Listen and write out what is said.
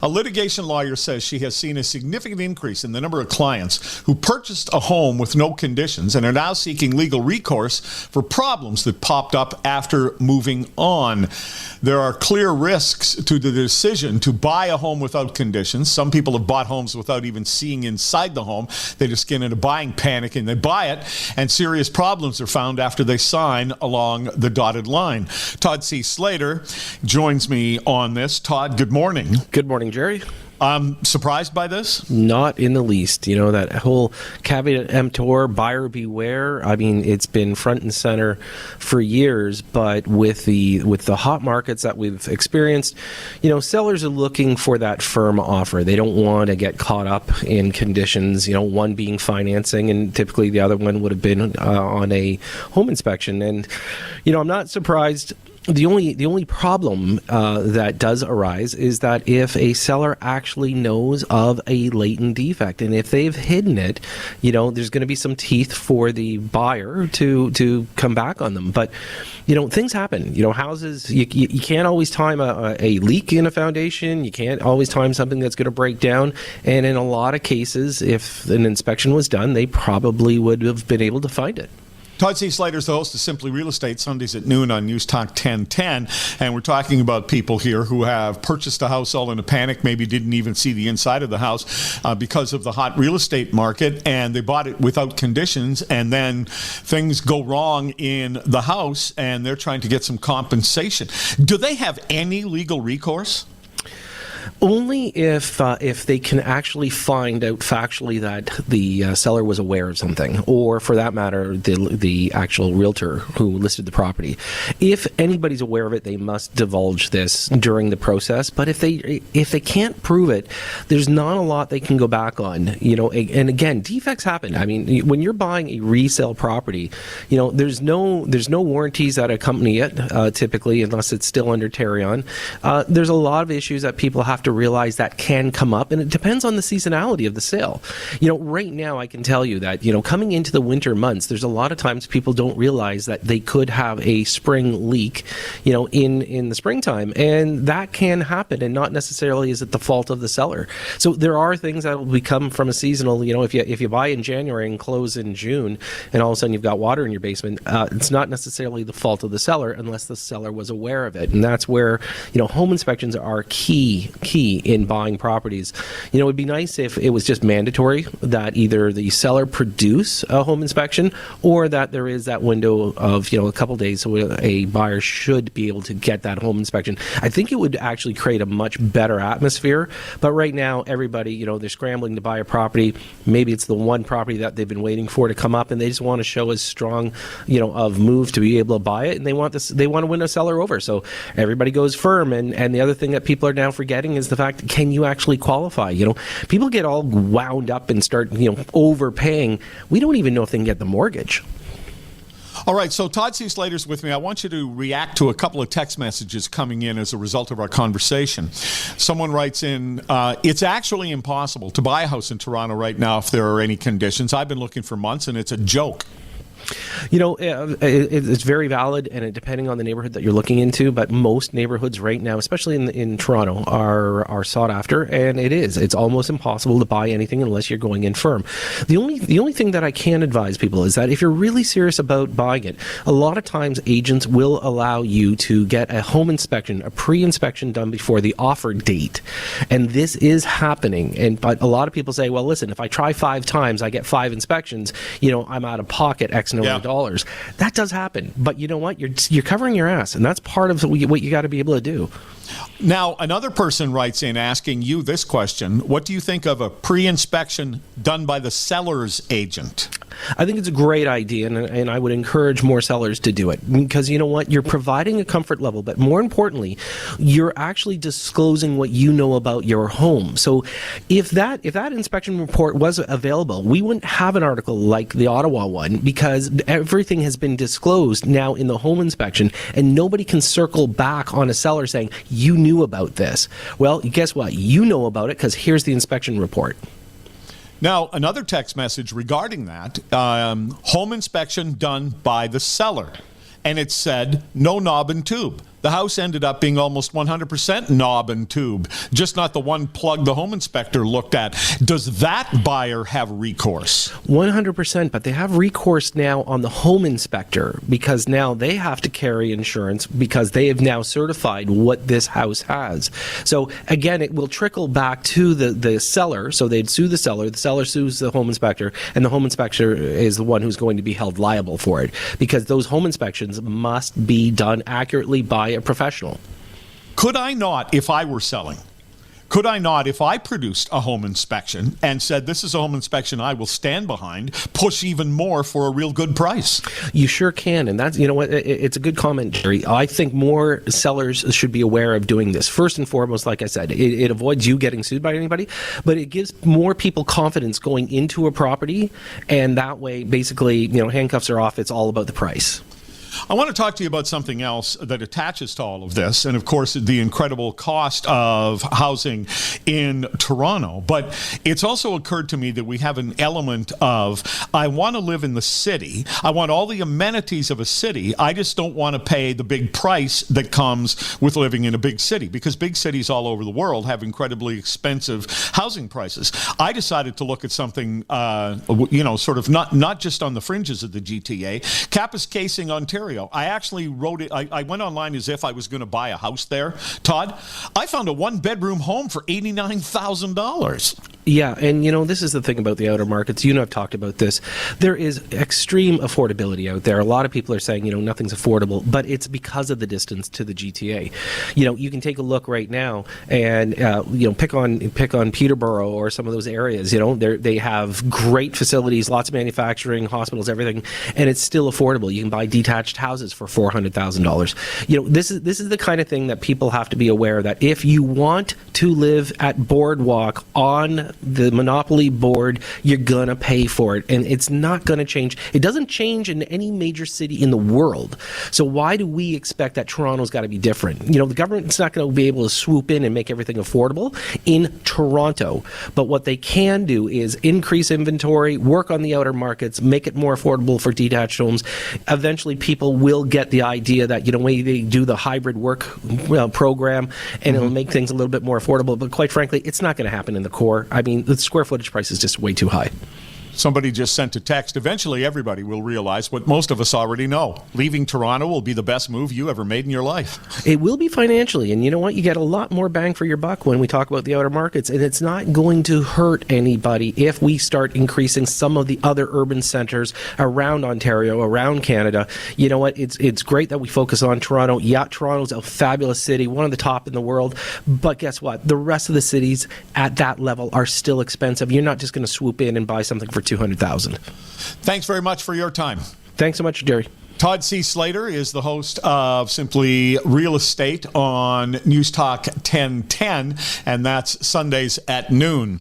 A litigation lawyer says she has seen a significant increase in the number of clients who purchased a home with no conditions and are now seeking legal recourse for problems that popped up after moving on. There are clear risks to the decision to buy a home without conditions. Some people have bought homes without even seeing inside the home. They just get into buying panic and they buy it, and serious problems are found after they sign along the dotted line. Todd C. Slater joins me on this. Todd, good morning. Good morning, Jerry. Surprised by this? Not in the least. You know, that whole caveat emptor, buyer beware. I mean, it's been front and center for years, but with the hot markets that we've experienced, you know, sellers are looking for that firm offer. They don't want to get caught up in conditions, you know, one being financing, and typically the other one would have been on a home inspection. And, you know, I'm not surprised. The only problem that does arise is that if a seller actually knows of a latent defect, and if they've hidden it, you know, there's going to be some teeth for the buyer to come back on them. But, you know, things happen. You know, houses, you can't always time a leak in a foundation. You can't always time something that's going to break down. And in a lot of cases, if an inspection was done, they probably would have been able to find it. Todd C. Slater is the host of Simply Real Estate, Sundays at noon on News Talk 1010. And we're talking about people here who have purchased a house all in a panic, maybe didn't even see the inside of the house because of the hot real estate market, and they bought it without conditions, and then things go wrong in the house, and they're trying to get some compensation. Do they have any legal recourse? Only if they can actually find out factually that the seller was aware of something, or for that matter, the actual realtor who listed the property. If anybody's aware of it, they must divulge this during the process. But if they can't prove it, there's not a lot they can go back on. You know, and again, defects happen. I mean, when you're buying a resale property, you know, there's no warranties that accompany it typically, unless it's still under Tarion. There's a lot of issues that people have to realize that can come up, and it depends on the seasonality of the sale. You know, right now I can tell you that, you know, coming into the winter months, there's a lot of times people don't realize that they could have a spring leak, you know, in the springtime, and that can happen, and not necessarily is it the fault of the seller. So there are things that will become from a seasonal, you know, if you buy in January and close in June, and all of a sudden you've got water in your basement, it's not necessarily the fault of the seller unless the seller was aware of it. And that's where, you know, home inspections are key in buying properties. You know, it'd be nice if it was just mandatory that either the seller produce a home inspection, or that there is that window of, you know, a couple days so a buyer should be able to get that home inspection. I think it would actually create a much better atmosphere. But right now, everybody, you know, they're scrambling to buy a property. Maybe it's the one property that they've been waiting for to come up, and they just want to show as strong, you know, of move to be able to buy it, and they want to win a seller over. So everybody goes firm. And the other thing that people are now forgetting is the fact, can you actually qualify? You know, people get all wound up and start, you know, overpaying. We don't even know if they can get the mortgage. All right, so Todd C. Slater's with me. I want you to react to a couple of text messages coming in as a result of our conversation. Someone writes in, it's actually impossible to buy a house in Toronto right now if there are any conditions. I've been looking for months, and it's a joke. You know, it's very valid, and depending on the neighborhood that you're looking into, but most neighborhoods right now, especially in Toronto, are sought after, and it's almost impossible to buy anything unless you're going in firm. The only thing that I can advise people is that if you're really serious about buying it, a lot of times agents will allow you to get a home inspection, a pre-inspection done before the offer date, and this is happening. But a lot of people say, well, listen, if I try 5 times, I get 5 inspections, you know, I'm out of pocket X number of dollars. That does happen, but you know what? You're covering your ass, and that's part of what you got to be able to do. Now, another person writes in asking you this question: what do you think of a pre-inspection done by the seller's agent? I think it's a great idea, and I would encourage more sellers to do it, because you know what? You're providing a comfort level, but more importantly, you're actually disclosing what you know about your home. So if that inspection report was available, we wouldn't have an article like the Ottawa one, because everything has been disclosed now in the home inspection, and nobody can circle back on a seller saying, you knew about this. Well, guess what? You know about it because here's the inspection report. Now, another text message regarding that, home inspection done by the seller. And it said, no knob and tube. The house ended up being almost 100% knob and tube, just not the one plug the home inspector looked at. Does that buyer have recourse? 100%, but they have recourse now on the home inspector because now they have to carry insurance because they have now certified what this house has. So again, it will trickle back to the seller. So they'd sue the seller sues the home inspector, and the home inspector is the one who's going to be held liable for it because those home inspections must be done accurately by a professional. Could I not, if I were selling, could I not, if I produced a home inspection and said, this is a home inspection I will stand behind, push even more for a real good price? You sure can. And that's, you know what, it's a good comment, Jerry. I think more sellers should be aware of doing this. First and foremost, like I said, it avoids you getting sued by anybody, but it gives more people confidence going into a property. And that way, basically, you know, handcuffs are off. It's all about the price. I want to talk to you about something else that attaches to all of this, and of course the incredible cost of housing in Toronto. But it's also occurred to me that we have an element of, I want to live in the city. I want all the amenities of a city. I just don't want to pay the big price that comes with living in a big city, because big cities all over the world have incredibly expensive housing prices. I decided to look at something, sort of not just on the fringes of the GTA, Kapuskasing, Ontario. I actually wrote it. I went online as if I was going to buy a house there. Todd, I found a one-bedroom home for $89,000. Yeah, and you know, this is the thing about the outer markets. You know, I've talked about this. There is extreme affordability out there. A lot of people are saying, you know, nothing's affordable, but it's because of the distance to the GTA. You know, you can take a look right now and pick on Peterborough or some of those areas. You know, they have great facilities, lots of manufacturing, hospitals, everything, and it's still affordable. You can buy detached houses for $400,000. You know, this is the kind of thing that people have to be aware that if you want to live at Boardwalk on the monopoly board, you're gonna pay for it, and it's not gonna change. It doesn't change in any major city in the world. So why do we expect that Toronto's got to be different? You know, the government's not going to be able to swoop in and make everything affordable in Toronto. But what they can do is increase inventory, work on the outer markets, make it more affordable for detached homes. Eventually, people will get the idea that, you know, when they do the hybrid work program, and it'll make things a little bit more affordable. But quite frankly, it's not going to happen in the core. I mean, the square footage price is just way too high. Somebody just sent a text. Eventually, everybody will realize what most of us already know. Leaving Toronto will be the best move you ever made in your life. It will be financially. And you know what? You get a lot more bang for your buck when we talk about the outer markets. And it's not going to hurt anybody if we start increasing some of the other urban centers around Ontario, around Canada. You know what? It's great that we focus on Toronto. Yeah, Toronto's a fabulous city, one of the top in the world. But guess what? The rest of the cities at that level are still expensive. You're not just going to swoop in and buy something for $200,000. Thanks very much for your time. Thanks so much, Jerry. Todd C. Slater is the host of Simply Real Estate on News Talk 1010, and that's Sundays at noon.